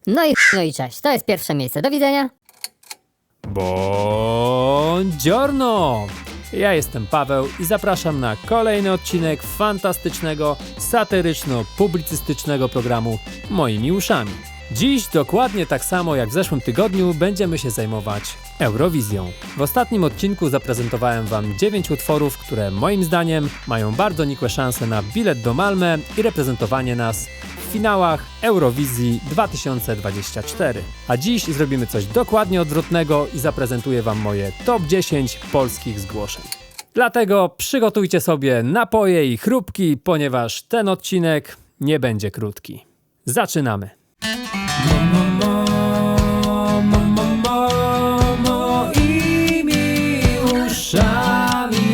No i cześć, to jest pierwsze miejsce. Do widzenia. Buongiorno! Ja jestem Paweł i zapraszam na kolejny odcinek fantastycznego, satyryczno-publicystycznego programu Moimi uszami. Dziś dokładnie tak samo jak w zeszłym tygodniu będziemy się zajmować Eurowizją. W ostatnim odcinku zaprezentowałem Wam 9 utworów, które moim zdaniem mają bardzo nikłe szanse na bilet do Malmö i reprezentowanie nas w finałach Eurowizji 2024. A dziś zrobimy coś dokładnie odwrotnego i zaprezentuję Wam moje top 10 polskich zgłoszeń. Dlatego przygotujcie sobie napoje i chrupki, ponieważ ten odcinek nie będzie krótki. Zaczynamy! Moimi uszami.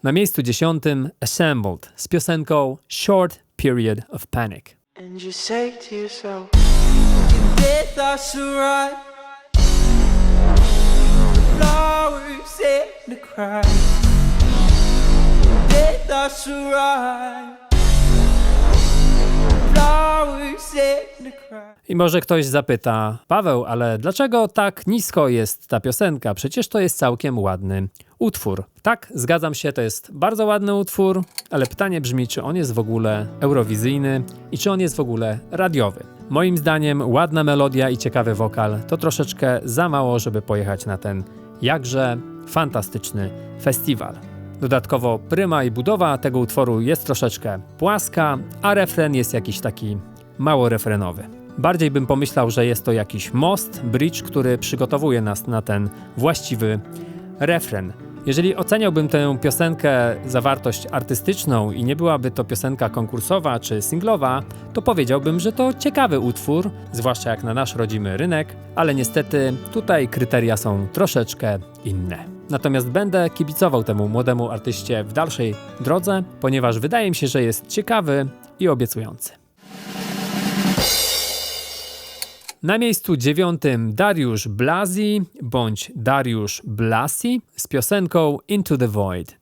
Na miejscu 10 Assembled z piosenką Short Period of Panic. And you say to yourself, death that's alright. The flowers and the cry. Death that's alright. Flowers and the cry. I może ktoś zapyta, Paweł, ale dlaczego tak nisko jest ta piosenka? Przecież to jest całkiem ładny utwór. Tak, zgadzam się, to jest bardzo ładny utwór, ale pytanie brzmi, czy on jest w ogóle eurowizyjny i czy on jest w ogóle radiowy. Moim zdaniem ładna melodia i ciekawy wokal to troszeczkę za mało, żeby pojechać na ten jakże fantastyczny festiwal. Dodatkowo pryma i budowa tego utworu jest troszeczkę płaska, a refren jest jakiś taki mało refrenowy. Bardziej bym pomyślał, że jest to jakiś most, bridge, który przygotowuje nas na ten właściwy refren. Jeżeli oceniałbym tę piosenkę za wartość artystyczną i nie byłaby to piosenka konkursowa czy singlowa, to powiedziałbym, że to ciekawy utwór, zwłaszcza jak na nasz rodzimy rynek, ale niestety tutaj kryteria są troszeczkę inne. Natomiast będę kibicował temu młodemu artyście w dalszej drodze, ponieważ wydaje mi się, że jest ciekawy i obiecujący. Na miejscu 9 Dariusz Blasi bądź Dariusz Blasi z piosenką Into the Void.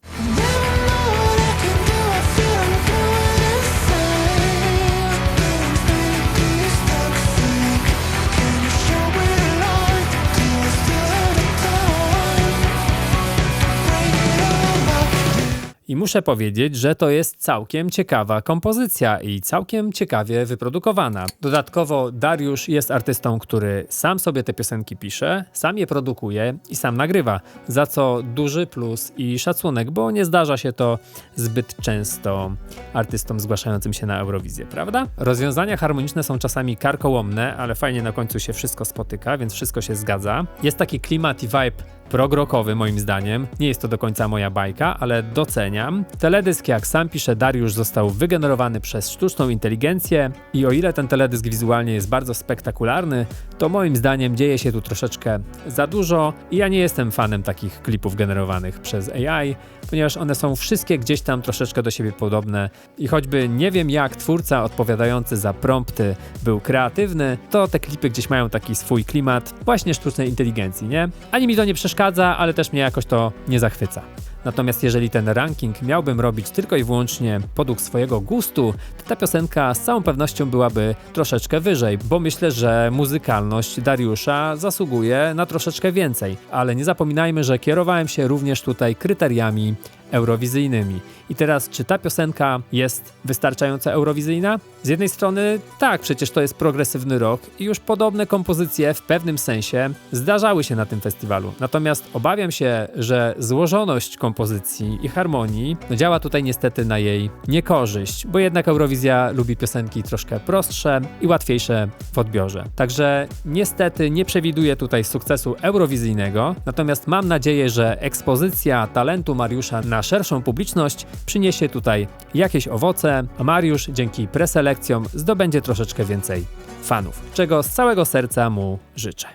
I muszę powiedzieć, że to jest całkiem ciekawa kompozycja i całkiem ciekawie wyprodukowana. Dodatkowo Dariusz jest artystą, który sam sobie te piosenki pisze, sam je produkuje i sam nagrywa, za co duży plus i szacunek, bo nie zdarza się to zbyt często artystom zgłaszającym się na Eurowizję, prawda? Rozwiązania harmoniczne są czasami karkołomne, ale fajnie na końcu się wszystko spotyka, więc wszystko się zgadza. Jest taki klimat i vibe prog-rockowy moim zdaniem. Nie jest to do końca moja bajka, ale doceniam. Teledysk, jak sam pisze Dariusz, został wygenerowany przez sztuczną inteligencję i o ile ten teledysk wizualnie jest bardzo spektakularny, to moim zdaniem dzieje się tu troszeczkę za dużo i ja nie jestem fanem takich klipów generowanych przez AI, ponieważ one są wszystkie gdzieś tam troszeczkę do siebie podobne i choćby nie wiem jak twórca odpowiadający za prompty był kreatywny, to te klipy gdzieś mają taki swój klimat właśnie sztucznej inteligencji, nie? Ani mi to nie przeszkadza, ale też mnie jakoś to nie zachwyca. Natomiast jeżeli ten ranking miałbym robić tylko i wyłącznie według swojego gustu, to ta piosenka z całą pewnością byłaby troszeczkę wyżej, bo myślę, że muzykalność Dariusza zasługuje na troszeczkę więcej. Ale nie zapominajmy, że kierowałem się również tutaj kryteriami eurowizyjnymi. I teraz, czy ta piosenka jest wystarczająco eurowizyjna? Z jednej strony tak, przecież to jest progresywny rock i już podobne kompozycje w pewnym sensie zdarzały się na tym festiwalu. Natomiast obawiam się, że złożoność kompozycji i harmonii działa tutaj niestety na jej niekorzyść, bo jednak Eurowizja lubi piosenki troszkę prostsze i łatwiejsze w odbiorze. Także niestety nie przewiduję tutaj sukcesu eurowizyjnego, natomiast mam nadzieję, że ekspozycja talentu Mariusza na szerszą publiczność przyniesie tutaj jakieś owoce, a Mariusz dzięki preselekcjom zdobędzie troszeczkę więcej fanów, czego z całego serca mu życzę.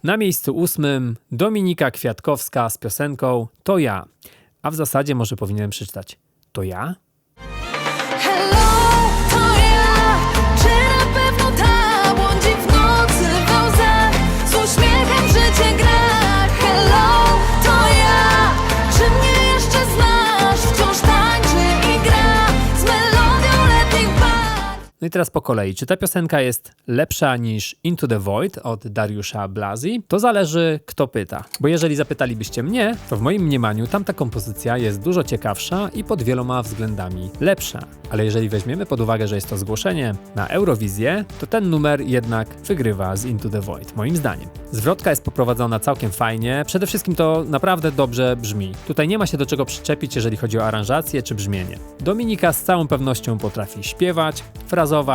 Na miejscu 8 Dominika Kwiatkowska z piosenką To ja, a w zasadzie może powinienem przeczytać To ja? Hello, to ja. Czy na pewno ta błądzi w nocy we łzach, z uśmiechem życie gra? Hello, to ja. teraz po kolei. Czy ta piosenka jest lepsza niż Into the Void od Dariusza Blasi? To zależy, kto pyta. Bo jeżeli zapytalibyście mnie, to w moim mniemaniu tamta kompozycja jest dużo ciekawsza i pod wieloma względami lepsza. Ale jeżeli weźmiemy pod uwagę, że jest to zgłoszenie na Eurowizję, to ten numer jednak wygrywa z Into the Void, moim zdaniem. Zwrotka jest poprowadzona całkiem fajnie, przede wszystkim to naprawdę dobrze brzmi. Tutaj nie ma się do czego przyczepić, jeżeli chodzi o aranżację czy brzmienie. Dominika z całą pewnością potrafi śpiewać, frazować,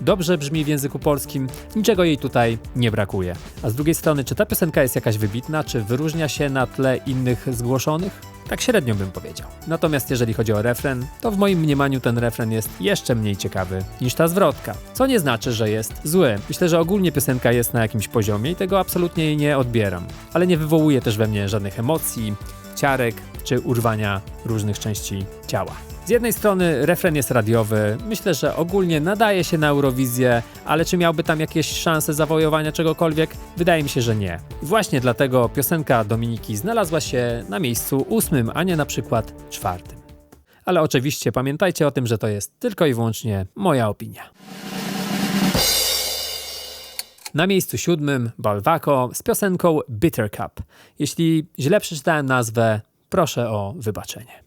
dobrze brzmi w języku polskim, niczego jej tutaj nie brakuje. A z drugiej strony, czy ta piosenka jest jakaś wybitna, czy wyróżnia się na tle innych zgłoszonych? Tak średnio bym powiedział. Natomiast jeżeli chodzi o refren, to w moim mniemaniu ten refren jest jeszcze mniej ciekawy niż ta zwrotka. Co nie znaczy, że jest zły. Myślę, że ogólnie piosenka jest na jakimś poziomie i tego absolutnie jej nie odbieram. Ale nie wywołuje też we mnie żadnych emocji, ciarek czy urwania różnych części ciała. Z jednej strony refren jest radiowy, myślę, że ogólnie nadaje się na Eurowizję, ale czy miałby tam jakieś szanse zawojowania czegokolwiek? Wydaje mi się, że nie. I właśnie dlatego piosenka Dominiki znalazła się na miejscu 8, a nie na przykład 4. Ale oczywiście pamiętajcie o tym, że to jest tylko i wyłącznie moja opinia. Na miejscu 7 Balvako z piosenką Bitter Cup. Jeśli źle przeczytałem nazwę, proszę o wybaczenie.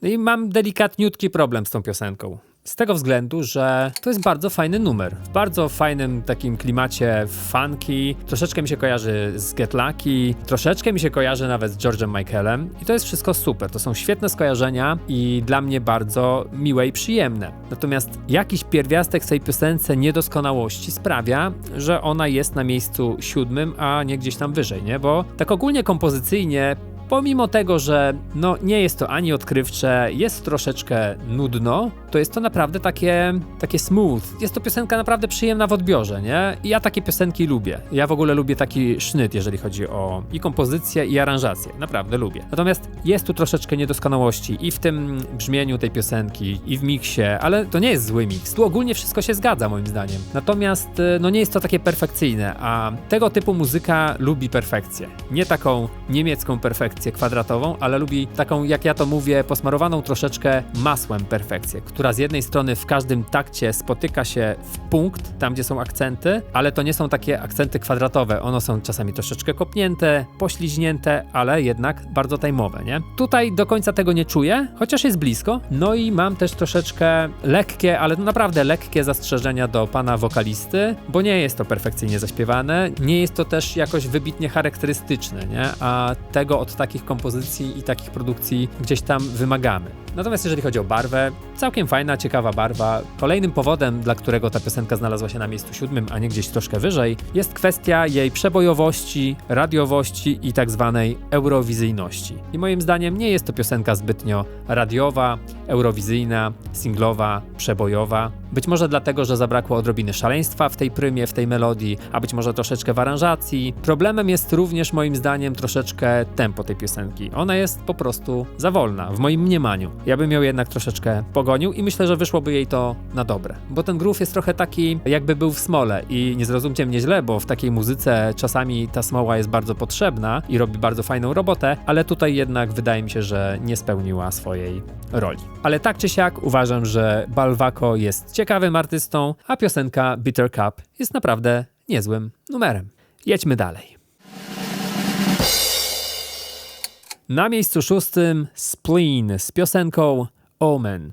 I mam delikatniutki problem z tą piosenką. Z tego względu, że to jest bardzo fajny numer. W bardzo fajnym takim klimacie funky, troszeczkę mi się kojarzy z Get Lucky, troszeczkę mi się kojarzy nawet z George'em Michaelem i to jest wszystko super. To są świetne skojarzenia i dla mnie bardzo miłe i przyjemne. Natomiast jakiś pierwiastek w tej piosence niedoskonałości sprawia, że ona jest na miejscu 7, a nie gdzieś tam wyżej, nie? Bo tak ogólnie kompozycyjnie, pomimo tego, że nie jest to ani odkrywcze, jest troszeczkę nudno, to jest to naprawdę takie smooth. Jest to piosenka naprawdę przyjemna w odbiorze, nie? I ja takie piosenki lubię. Ja w ogóle lubię taki sznyt, jeżeli chodzi o i kompozycję, i aranżację. Naprawdę lubię. Natomiast jest tu troszeczkę niedoskonałości i w tym brzmieniu tej piosenki, i w miksie, ale to nie jest zły miks. Tu ogólnie wszystko się zgadza, moim zdaniem. Natomiast nie jest to takie perfekcyjne, a tego typu muzyka lubi perfekcję. Nie taką niemiecką perfekcję kwadratową, ale lubi taką, jak ja to mówię, posmarowaną troszeczkę masłem perfekcję, która z jednej strony w każdym takcie spotyka się w punkt, tam gdzie są akcenty, ale to nie są takie akcenty kwadratowe, one są czasami troszeczkę kopnięte, pośliźnięte, ale jednak bardzo tajmowe, nie? Tutaj do końca tego nie czuję, chociaż jest blisko, i mam też troszeczkę lekkie, ale naprawdę lekkie zastrzeżenia do pana wokalisty, bo nie jest to perfekcyjnie zaśpiewane, nie jest to też jakoś wybitnie charakterystyczne, nie? A tego od takich kompozycji i takich produkcji gdzieś tam wymagamy. Natomiast jeżeli chodzi o barwę, całkiem fajna, ciekawa barwa. Kolejnym powodem, dla którego ta piosenka znalazła się na miejscu 7, a nie gdzieś troszkę wyżej, jest kwestia jej przebojowości, radiowości i tak zwanej eurowizyjności. I moim zdaniem nie jest to piosenka zbytnio radiowa, eurowizyjna, singlowa, przebojowa. Być może dlatego, że zabrakło odrobiny szaleństwa w tej prymie, w tej melodii, a być może troszeczkę w aranżacji. Problemem jest również moim zdaniem troszeczkę tempo tej piosenki. Ona jest po prostu za wolna, w moim mniemaniu. Ja bym ją jednak troszeczkę pogonił i myślę, że wyszłoby jej to na dobre. Bo ten groove jest trochę taki, jakby był w smole i nie zrozumcie mnie źle, bo w takiej muzyce czasami ta smoła jest bardzo potrzebna i robi bardzo fajną robotę, ale tutaj jednak wydaje mi się, że nie spełniła swojej roli. Ale tak czy siak uważam, że Balvako jest ciekawym artystą, a piosenka Bitter Cup jest naprawdę niezłym numerem. Jedźmy dalej. Na miejscu 6 Spleen z piosenką Omen.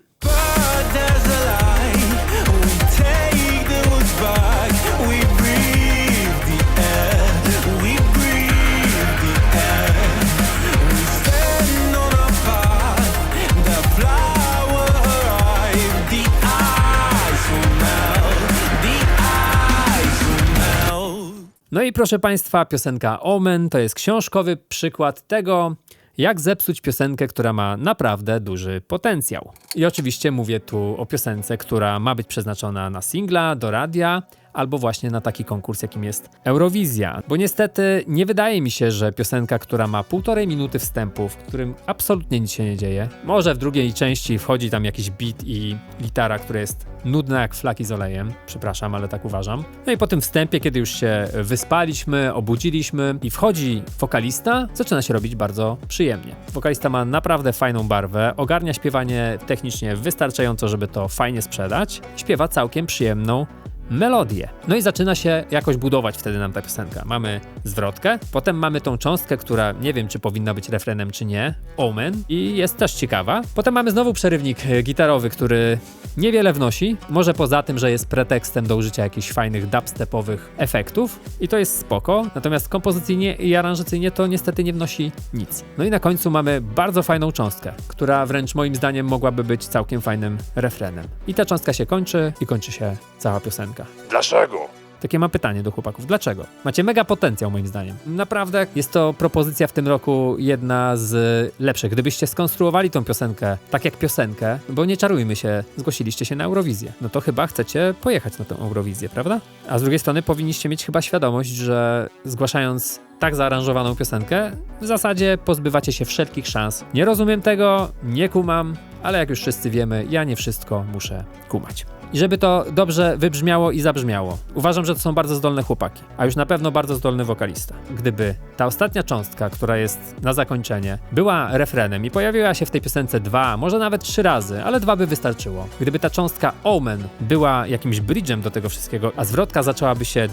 No i proszę Państwa, piosenka Omen to jest książkowy przykład tego, jak zepsuć piosenkę, która ma naprawdę duży potencjał. I oczywiście mówię tu o piosence, która ma być przeznaczona na singla, do radia, albo właśnie na taki konkurs, jakim jest Eurowizja. Bo niestety nie wydaje mi się, że piosenka, która ma 1,5 minuty wstępu, w którym absolutnie nic się nie dzieje, może w drugiej części wchodzi tam jakiś beat i gitara, która jest nudna jak flaki z olejem. Przepraszam, ale tak uważam. No i po tym wstępie, kiedy już się wyspaliśmy, obudziliśmy i wchodzi wokalista, zaczyna się robić bardzo przyjemnie. Wokalista ma naprawdę fajną barwę, ogarnia śpiewanie technicznie wystarczająco, żeby to fajnie sprzedać. Śpiewa całkiem przyjemną melodię. No i zaczyna się jakoś budować wtedy nam ta piosenka. Mamy zwrotkę, potem mamy tą cząstkę, która nie wiem, czy powinna być refrenem, czy nie, Omen, i jest też ciekawa. Potem mamy znowu przerywnik gitarowy, który niewiele wnosi, może poza tym, że jest pretekstem do użycia jakichś fajnych dubstepowych efektów i to jest spoko, natomiast kompozycyjnie i aranżacyjnie to niestety nie wnosi nic. No i na końcu mamy bardzo fajną cząstkę, która wręcz moim zdaniem mogłaby być całkiem fajnym refrenem. I ta cząstka się kończy i kończy się cała piosenka. Dlaczego? Takie mam pytanie do chłopaków. Dlaczego? Macie mega potencjał moim zdaniem. Naprawdę jest to propozycja w tym roku jedna z lepszych. Gdybyście skonstruowali tą piosenkę tak jak piosenkę, bo nie czarujmy się, zgłosiliście się na Eurowizję, no to chyba chcecie pojechać na tę Eurowizję, prawda? A z drugiej strony powinniście mieć chyba świadomość, że zgłaszając tak zaaranżowaną piosenkę, w zasadzie pozbywacie się wszelkich szans. Nie rozumiem tego, nie kumam, ale jak już wszyscy wiemy, ja nie wszystko muszę kumać. I żeby to dobrze wybrzmiało i zabrzmiało. Uważam, że to są bardzo zdolne chłopaki, a już na pewno bardzo zdolny wokalista. Gdyby ta ostatnia cząstka, która jest na zakończenie, była refrenem i pojawiła się w tej piosence 2, może nawet 3 razy, ale 2 by wystarczyło. Gdyby ta cząstka Omen była jakimś bridge'em do tego wszystkiego, a zwrotka zaczęłaby się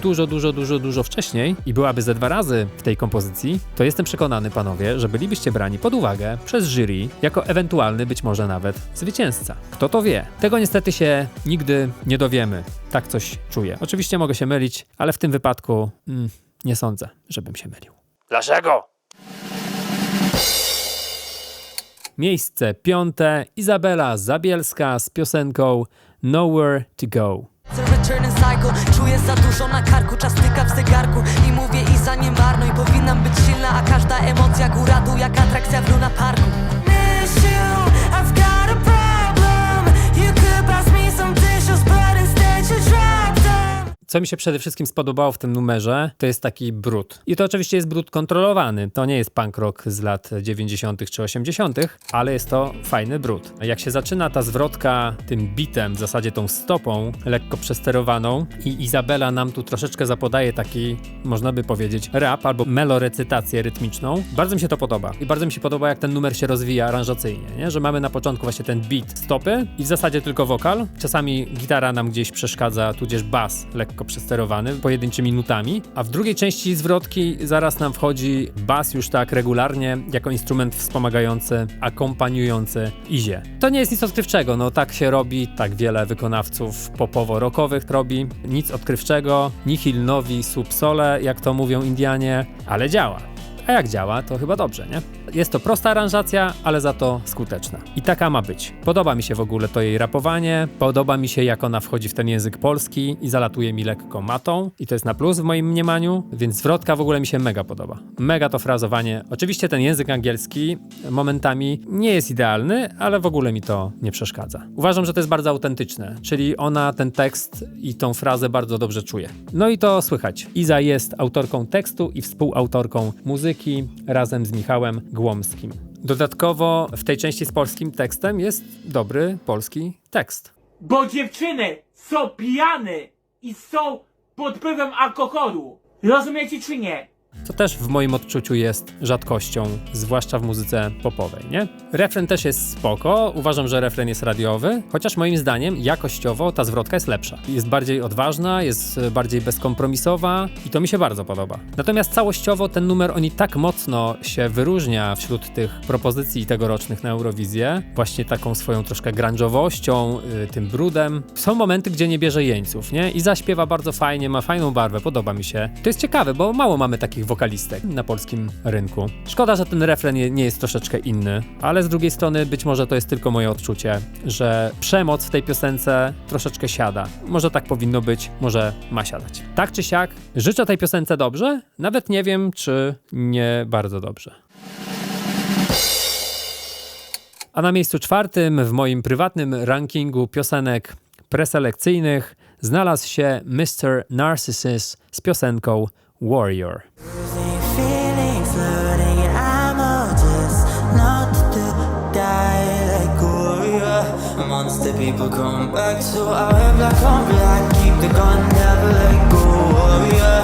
dużo wcześniej i byłaby ze 2 razy w tej kompozycji, to jestem przekonany, panowie, że bylibyście brani pod uwagę przez jury jako ewentualny być może nawet zwycięzca. Kto to wie? Tego niestety się nigdy nie dowiemy. Tak coś czuję. Oczywiście mogę się mylić, ale w tym wypadku nie sądzę, żebym się mylił. Dlaczego? Miejsce 5. Izabela Zabielska z piosenką Nowhere to Go. Returning cycle, czuję za dużo na karku, czas tyka w zegarku i mówię Iza nie marnuj, powinnam być silna, a każda emocja góra dół jak atrakcja w Luna Parku. Miss you, I've got a problem, you could pass me some dishes but instead you dropped them. Co mi się przede wszystkim spodobało w tym numerze, to jest taki brud. I to oczywiście jest brud kontrolowany. To nie jest punk rock z lat 90. czy 80., ale jest to fajny brud. Jak się zaczyna ta zwrotka tym bitem, w zasadzie tą stopą lekko przesterowaną i Izabela nam tu troszeczkę zapodaje taki, można by powiedzieć, rap albo melorecytację rytmiczną, bardzo mi się to podoba. I bardzo mi się podoba, jak ten numer się rozwija aranżacyjnie, nie? Że mamy na początku właśnie ten beat stopy i w zasadzie tylko wokal. Czasami gitara nam gdzieś przeszkadza, tudzież bas lekko przesterowany pojedynczymi nutami, a w drugiej części zwrotki zaraz nam wchodzi bas już tak regularnie jako instrument wspomagający, akompaniujący Izie. To nie jest nic odkrywczego, no tak się robi, tak wiele wykonawców popowo-rockowych robi, nic odkrywczego, nihil novi sub sole, jak to mówią Indianie, ale działa. A jak działa, to chyba dobrze, nie? Jest to prosta aranżacja, ale za to skuteczna. I taka ma być. Podoba mi się w ogóle to jej rapowanie, podoba mi się, jak ona wchodzi w ten język polski i zalatuje mi lekko matą. I to jest na plus w moim mniemaniu, więc zwrotka w ogóle mi się mega podoba. Mega to frazowanie. Oczywiście ten język angielski momentami nie jest idealny, ale w ogóle mi to nie przeszkadza. Uważam, że to jest bardzo autentyczne, czyli ona ten tekst i tą frazę bardzo dobrze czuje. No i to słychać. Iza jest autorką tekstu i współautorką muzyki razem z Michałem Głomskim. Dodatkowo w tej części z polskim tekstem jest dobry polski tekst. Bo dziewczyny są pijane i są pod wpływem alkoholu. Rozumiecie czy nie? Co też w moim odczuciu jest rzadkością, zwłaszcza w muzyce popowej, nie? Refren też jest spoko, uważam, że refren jest radiowy, chociaż moim zdaniem jakościowo ta zwrotka jest lepsza. Jest bardziej odważna, jest bardziej bezkompromisowa i to mi się bardzo podoba. Natomiast całościowo ten numer on i tak mocno się wyróżnia wśród tych propozycji tegorocznych na Eurowizję, właśnie taką swoją troszkę grunge'owością, tym brudem. Są momenty, gdzie nie bierze jeńców, nie? I zaśpiewa bardzo fajnie, ma fajną barwę, podoba mi się. To jest ciekawe, bo mało mamy takich wokalistek na polskim rynku. Szkoda, że ten refren nie jest troszeczkę inny, ale z drugiej strony być może to jest tylko moje odczucie, że przemoc w tej piosence troszeczkę siada. Może tak powinno być, może ma siadać. Tak czy siak, życzę tej piosence dobrze, nawet nie wiem, czy nie bardzo dobrze. A na miejscu 4 w moim prywatnym rankingu piosenek preselekcyjnych znalazł się Mr. Narcissus z piosenką Warrior. Feeling flooding, I'm all just not to die like warrior. Monster people come back, so I wear black on black. Keep the gun, never let go, warrior.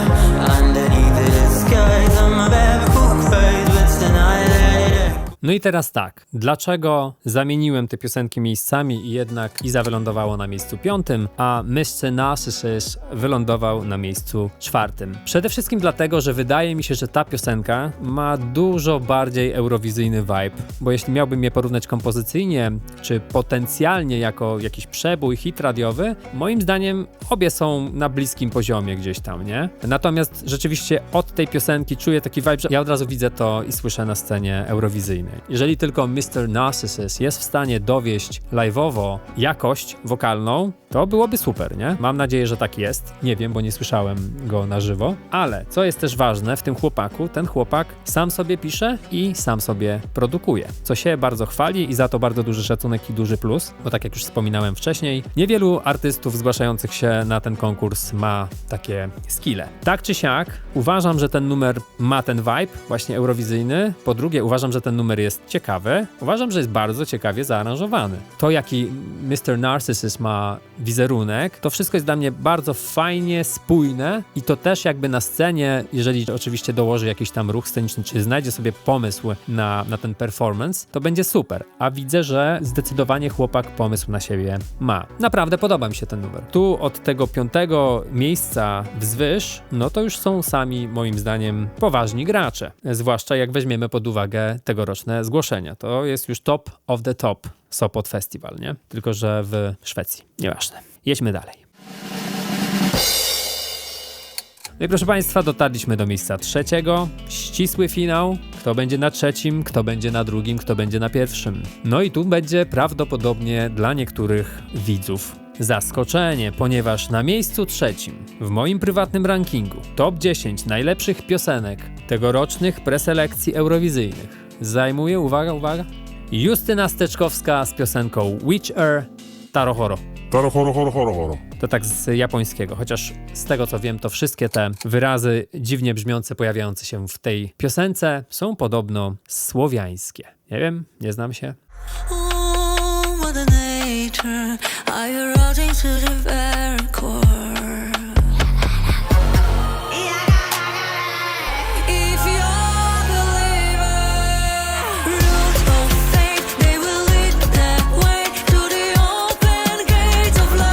Underneath the disguise, I'm a baby who cries, but tonight let it. No i teraz tak, dlaczego zamieniłem te piosenki miejscami i jednak Iza wylądowało na miejscu 5, a Mr. Narcissus wylądował na miejscu 4? Przede wszystkim dlatego, że wydaje mi się, że ta piosenka ma dużo bardziej eurowizyjny vibe, bo jeśli miałbym je porównać kompozycyjnie, czy potencjalnie jako jakiś przebój, hit radiowy, moim zdaniem obie są na bliskim poziomie gdzieś tam, nie? Natomiast rzeczywiście od tej piosenki czuję taki vibe, że ja od razu widzę to i słyszę na scenie eurowizyjnej. Jeżeli tylko Mr. Narcissus jest w stanie dowieść live'owo jakość wokalną, to byłoby super, nie? Mam nadzieję, że tak jest. Nie wiem, bo nie słyszałem go na żywo. Ale co jest też ważne w tym chłopaku, ten chłopak sam sobie pisze i sam sobie produkuje, co się bardzo chwali i za to bardzo duży szacunek i duży plus, bo tak jak już wspominałem wcześniej, niewielu artystów zgłaszających się na ten konkurs ma takie skille. Tak czy siak, uważam, że ten numer ma ten vibe właśnie eurowizyjny. Po drugie, uważam, że ten numer jest ciekawy. Uważam, że jest bardzo ciekawie zaaranżowany. To, jaki Mr. Narcissus ma wizerunek, to wszystko jest dla mnie bardzo fajnie spójne i to też jakby na scenie, jeżeli oczywiście dołoży jakiś tam ruch sceniczny, czy znajdzie sobie pomysł na ten performance, to będzie super. A widzę, że zdecydowanie chłopak pomysł na siebie ma. Naprawdę podoba mi się ten numer. Tu od tego 5. miejsca wzwyż, no to już są sami moim zdaniem poważni gracze. Zwłaszcza jak weźmiemy pod uwagę tegoroczne zgłoszenia. To jest już top of the top Sopot Festival, nie? Tylko że w Szwecji. Nieważne. Jedźmy dalej. No i proszę Państwa, dotarliśmy do miejsca 3. Ścisły finał. Kto będzie na 3, kto będzie na 2, kto będzie na 1. No i tu będzie prawdopodobnie dla niektórych widzów zaskoczenie, ponieważ na miejscu 3 w moim prywatnym rankingu top 10 najlepszych piosenek tegorocznych preselekcji eurowizyjnych zajmuje, uwaga, Justyna Steczkowska z piosenką Witch Ear Tarohoro. To tak z japońskiego, chociaż z tego co wiem, to wszystkie te wyrazy dziwnie brzmiące pojawiające się w tej piosence są podobno słowiańskie. Nie wiem, nie znam się. Ooh, Mother Nature, are you rotting to the very core? If you're a believer, roots of faith, they will lead that way to the open gates of love.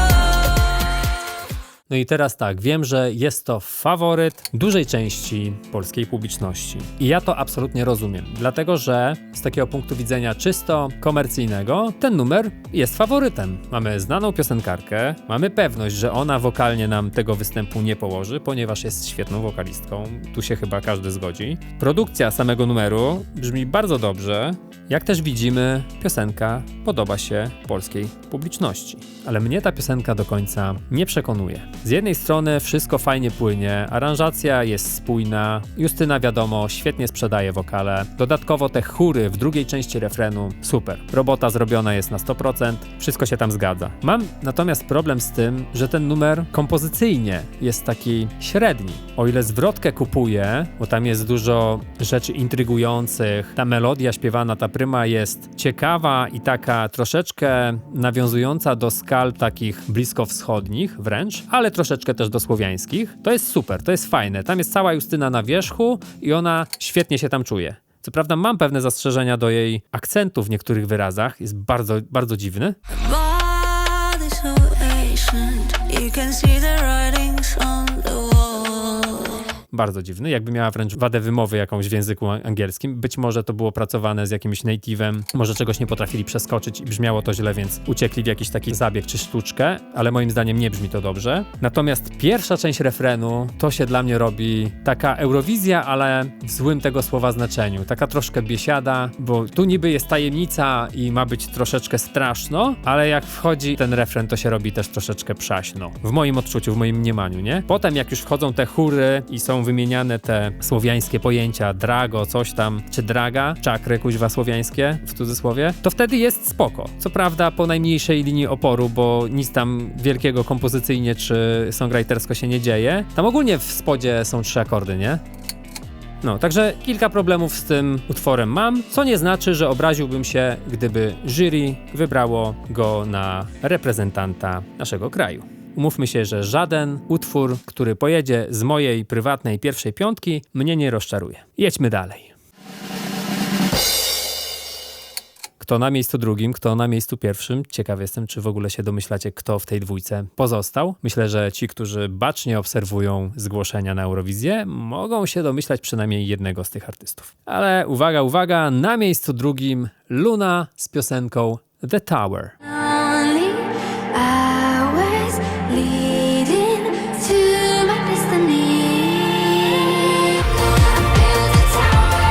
No i teraz tak, wiem, że jest to faworyt dużej części polskiej publiczności. I ja to absolutnie rozumiem, dlatego że z takiego punktu widzenia czysto komercyjnego ten numer jest faworytem. Mamy znaną piosenkarkę, mamy pewność, że ona wokalnie nam tego występu nie położy, ponieważ jest świetną wokalistką. Tu się chyba każdy zgodzi. Produkcja samego numeru brzmi bardzo dobrze. Jak też widzimy, piosenka podoba się polskiej publiczności. Ale mnie ta piosenka do końca nie przekonuje. Z jednej strony wszystko fajnie płynie, aranżacja jest spójna, Justyna wiadomo, świetnie sprzedaje wokale, dodatkowo te chóry w drugiej części refrenu, super. Robota zrobiona jest na 100%, wszystko się tam zgadza. Mam natomiast problem z tym, że ten numer kompozycyjnie jest taki średni. O ile zwrotkę kupuję, bo tam jest dużo rzeczy intrygujących, ta melodia śpiewana, ta pryma jest ciekawa i taka troszeczkę nawiązująca do skal takich bliskowschodnich wręcz, ale troszeczkę też do słowiańskich. To jest super, to jest fajne. Tam jest cała Justyna na wierzchu i ona świetnie się tam czuje. Co prawda mam pewne zastrzeżenia do jej akcentu w niektórych wyrazach, jest bardzo, bardzo dziwny. Body so ancient, you can see the writings on the wall. Bardzo dziwny, jakby miała wręcz wadę wymowy jakąś w języku angielskim. Być może to było pracowane z jakimś native'em, może czegoś nie potrafili przeskoczyć i brzmiało to źle, więc uciekli w jakiś taki zabieg czy sztuczkę, ale moim zdaniem nie brzmi to dobrze. Natomiast pierwsza część refrenu to się dla mnie robi taka Eurowizja, ale w złym tego słowa znaczeniu. Taka troszkę biesiada, bo tu niby jest tajemnica i ma być troszeczkę straszno, ale jak wchodzi ten refren, to się robi też troszeczkę przaśno. W moim odczuciu, w moim mniemaniu, nie? Potem jak już wchodzą te chóry i są są wymieniane te słowiańskie pojęcia drago, coś tam, czy draga, czakry kuźwa słowiańskie, w cudzysłowie, to wtedy jest spoko. Co prawda po najmniejszej linii oporu, bo nic tam wielkiego kompozycyjnie czy songwritersko się nie dzieje. Tam ogólnie w spodzie są 3 akordy, nie? No, także kilka problemów z tym utworem mam, co nie znaczy, że obraziłbym się, gdyby jury wybrało go na reprezentanta naszego kraju. Umówmy się, że żaden utwór, który pojedzie z mojej prywatnej pierwszej 5, mnie nie rozczaruje. Jedźmy dalej. Kto na miejscu drugim, kto na miejscu pierwszym? Ciekaw jestem, czy w ogóle się domyślacie, kto w tej dwójce pozostał. Myślę, że ci, którzy bacznie obserwują zgłoszenia na Eurowizję, mogą się domyślać przynajmniej jednego z tych artystów. Ale uwaga, uwaga, na miejscu drugim Luna z piosenką The Tower. Only hours leading to my destiny. Build a tower.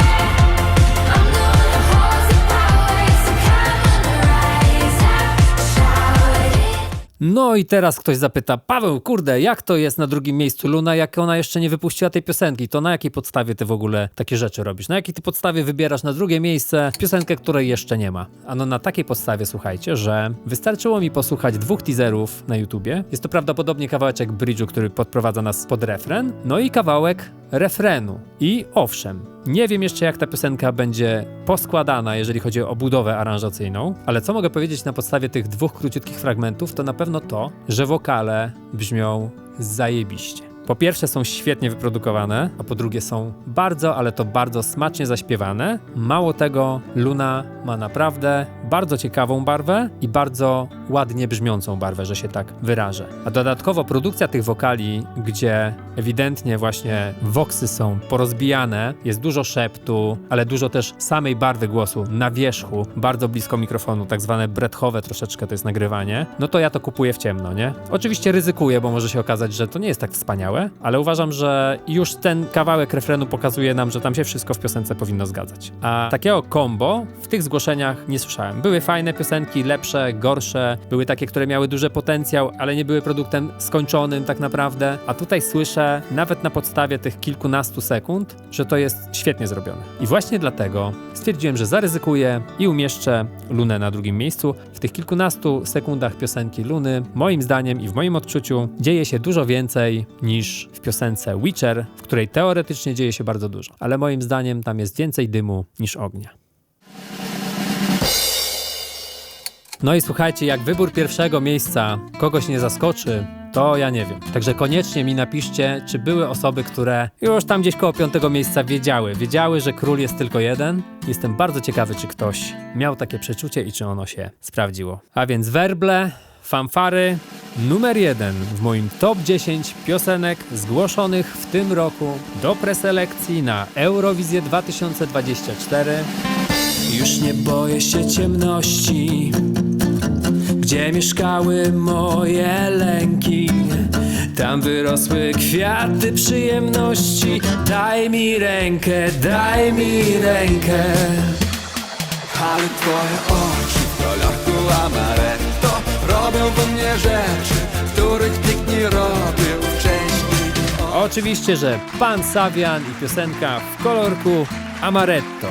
I'm gonna hold the power. So come on, rise up, shout it. No i teraz ktoś zapyta, Paweł, kurde, jak to jest na drugim miejscu Luna, jak ona jeszcze nie wypuściła tej piosenki? To na jakiej podstawie ty w ogóle takie rzeczy robisz? Na jakiej ty podstawie wybierasz na drugie miejsce piosenkę, której jeszcze nie ma? Ano na takiej podstawie, słuchajcie, że wystarczyło mi posłuchać 2 teaserów na YouTubie. Jest to prawdopodobnie kawałeczek bridge'u, który podprowadza nas pod refren, no i kawałek refrenu. I owszem, nie wiem jeszcze, jak ta piosenka będzie poskładana, jeżeli chodzi o budowę aranżacyjną, ale co mogę powiedzieć na podstawie tych 2 króciutkich fragmentów, to na pewno to, że wokale brzmią zajebiście. Po pierwsze są świetnie wyprodukowane, a po drugie są bardzo, ale to bardzo smacznie zaśpiewane. Mało tego, Luna ma naprawdę bardzo ciekawą barwę i bardzo ładnie brzmiącą barwę, że się tak wyrażę. A dodatkowo produkcja tych wokali, gdzie ewidentnie właśnie woksy są porozbijane, jest dużo szeptu, ale dużo też samej barwy głosu na wierzchu, bardzo blisko mikrofonu, tak zwane bretchowe troszeczkę to jest nagrywanie, no to ja to kupuję w ciemno, nie? Oczywiście ryzykuję, bo może się okazać, że to nie jest tak wspaniałe, ale uważam, że już ten kawałek refrenu pokazuje nam, że tam się wszystko w piosence powinno zgadzać. A takiego combo w tych zgłoszeniach nie słyszałem. Były fajne piosenki, lepsze, gorsze, były takie, które miały duży potencjał, ale nie były produktem skończonym tak naprawdę, a tutaj słyszę nawet na podstawie tych kilkunastu sekund, że to jest świetnie zrobione. I właśnie dlatego stwierdziłem, że zaryzykuję i umieszczę Lunę na drugim miejscu. W tych kilkunastu sekundach piosenki Luny, moim zdaniem i w moim odczuciu, dzieje się dużo więcej niż w piosence Witcher, w której teoretycznie dzieje się bardzo dużo, ale moim zdaniem tam jest więcej dymu niż ognia. No i słuchajcie, jak wybór pierwszego miejsca kogoś nie zaskoczy, to ja nie wiem. Także koniecznie mi napiszcie, czy były osoby, które już tam gdzieś koło 5. miejsca wiedziały, że król jest tylko jeden. Jestem bardzo ciekawy, czy ktoś miał takie przeczucie i czy ono się sprawdziło. A więc werble, fanfary, numer 1 w moim top 10 piosenek zgłoszonych w tym roku do preselekcji na Eurowizję 2024. Już nie boję się ciemności, gdzie mieszkały moje lęki. Tam wyrosły kwiaty przyjemności. Daj mi rękę, daj mi rękę. Ale twoje oczy w kolorku amaretto robią we mnie rzeczy, których nikt nie robił wcześniej. Oczywiście, że Pan Savian i piosenka w kolorku amaretto.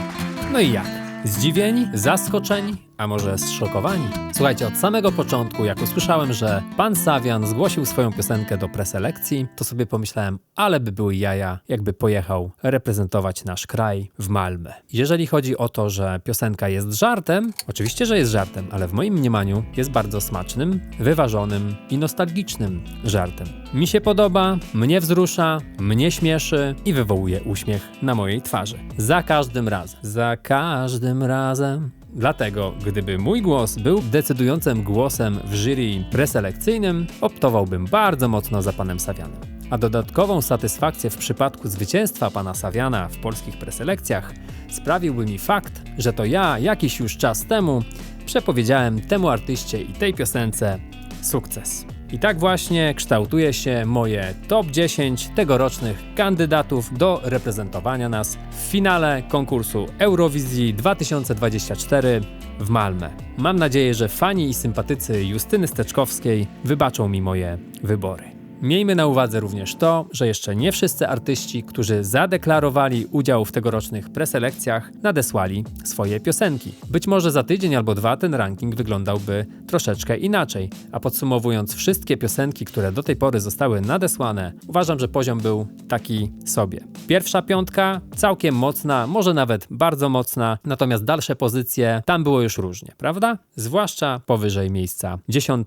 No i jak? Zdziwieni? Zaskoczeni? A może zszokowani? Słuchajcie, od samego początku, jak usłyszałem, że Pan Savian zgłosił swoją piosenkę do preselekcji, to sobie pomyślałem, ale by były jaja, jakby pojechał reprezentować nasz kraj w Malmö. Jeżeli chodzi o to, że piosenka jest żartem, oczywiście, że jest żartem, ale w moim mniemaniu jest bardzo smacznym, wyważonym i nostalgicznym żartem. Mi się podoba, mnie wzrusza, mnie śmieszy i wywołuje uśmiech na mojej twarzy. Za każdym razem. Za każdym razem. Dlatego, gdyby mój głos był decydującym głosem w jury preselekcyjnym, optowałbym bardzo mocno za panem Savianem. A dodatkową satysfakcję w przypadku zwycięstwa pana Saviana w polskich preselekcjach sprawiłby mi fakt, że to ja jakiś już czas temu przepowiedziałem temu artyście i tej piosence sukces. I tak właśnie kształtuje się moje top 10 tegorocznych kandydatów do reprezentowania nas w finale konkursu Eurowizji 2024 w Malmö. Mam nadzieję, że fani i sympatycy Justyny Steczkowskiej wybaczą mi moje wybory. Miejmy na uwadze również to, że jeszcze nie wszyscy artyści, którzy zadeklarowali udział w tegorocznych preselekcjach, nadesłali swoje piosenki. Być może za tydzień albo dwa ten ranking wyglądałby troszeczkę inaczej, a podsumowując wszystkie piosenki, które do tej pory zostały nadesłane, uważam, że poziom był taki sobie. Pierwsza piątka całkiem mocna, może nawet bardzo mocna, natomiast dalsze pozycje tam było już różnie, prawda? Zwłaszcza powyżej miejsca 10.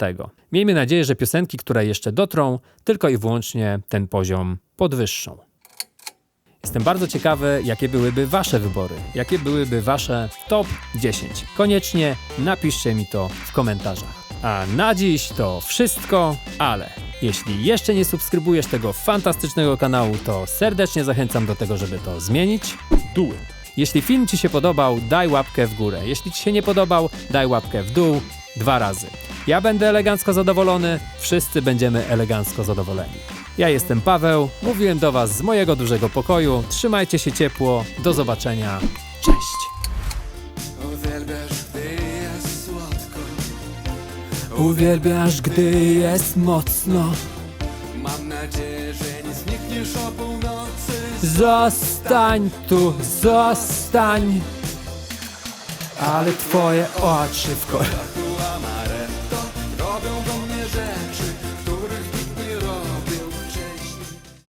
Miejmy nadzieję, że piosenki, które jeszcze dotrą, tylko i wyłącznie ten poziom podwyższą. Jestem bardzo ciekawy, jakie byłyby wasze wybory, jakie byłyby wasze top 10. Koniecznie napiszcie mi to w komentarzach. A na dziś to wszystko, ale jeśli jeszcze nie subskrybujesz tego fantastycznego kanału, to serdecznie zachęcam do tego, żeby to zmienić. Do it. Jeśli film ci się podobał, daj łapkę w górę. Jeśli ci się nie podobał, daj łapkę w dół 2 razy. Ja będę elegancko zadowolony, wszyscy będziemy elegancko zadowoleni. Ja jestem Paweł, mówiłem do was z mojego dużego pokoju. Trzymajcie się ciepło, do zobaczenia. Cześć! Uwielbiasz, gdy jest słodko. Uwielbiasz, gdy jest mocno. Mam nadzieję, że nie znikniesz o północy. Zostań tu, zostań. Ale twoje oczy w kolor. Amaretto